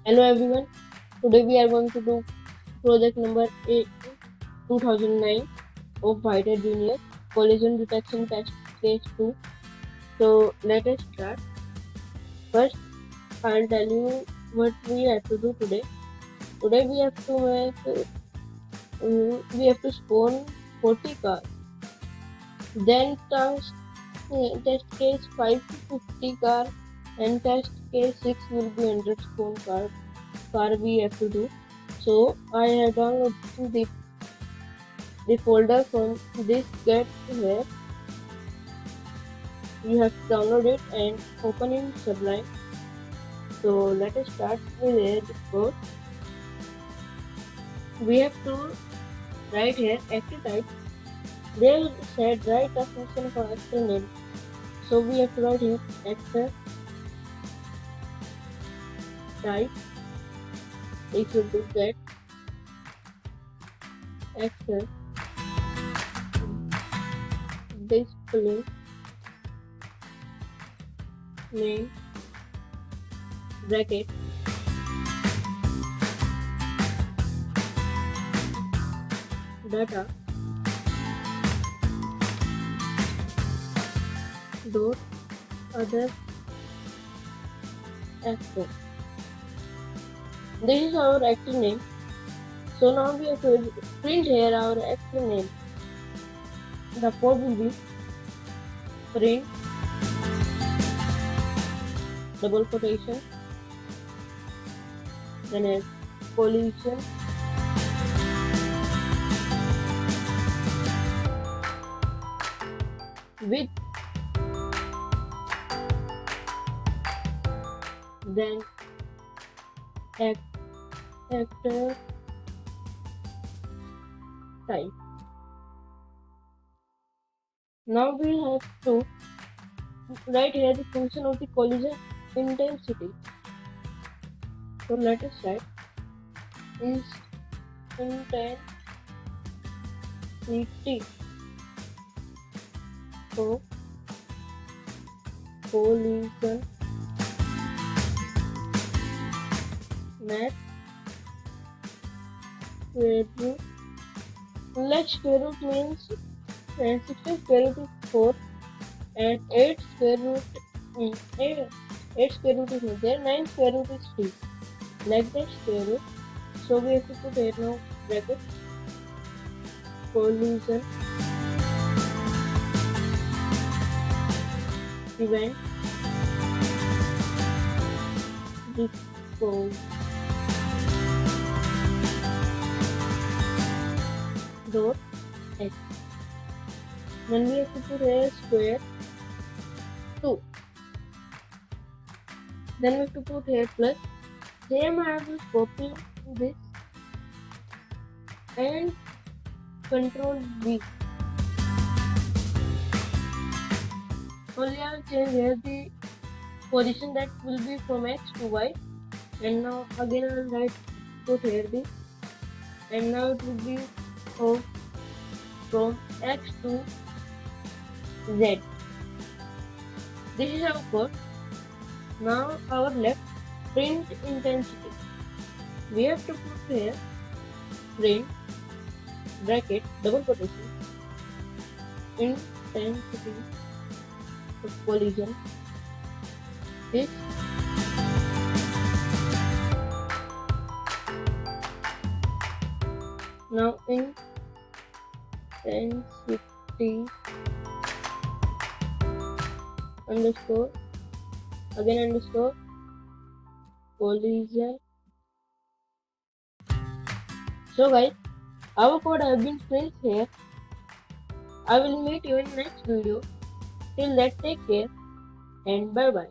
Hello everyone, today we are going to do project number 2009 of White Junior Collision Detection Test Case 2. So let us start. First, I'll tell you what we have to do today. Today we have to spawn 40 cars. Then test case 5 to 50 car and test case 6 will be 100 spawn car we have to do. So I have downloaded the folder from this get here. You have to download it and open in Sublime. So let us start with the code. We have to write here active type. They said write a function for active name. So we have to write here active type equal to get active display name bracket data dot other active. This is our active name. So now we have to print here our active name. The code will be print double quotation, then a collision with, then actor type. Now we have to write here the function of the collision intensity. So let us write is intensity of collision math square root. Let square root means 16 square root is 4 and 8 square root is not there, 9 square root is 3. Like that square root. So we have to put here now bracket collision event discount dot x. Then we have to put here square 2. Then we have to put here plus. Same I will copy this and control V. Only I will change here the position that will be from X to Y, and now again I will put here this, and now it will be from X to Z. This is our code. Now our left print intensity. We have to put here print bracket double quotation intensity of collision is now intensity underscore again underscore collision. So guys, our code has been printed here. I will meet you in next video. Till that, take care and bye bye.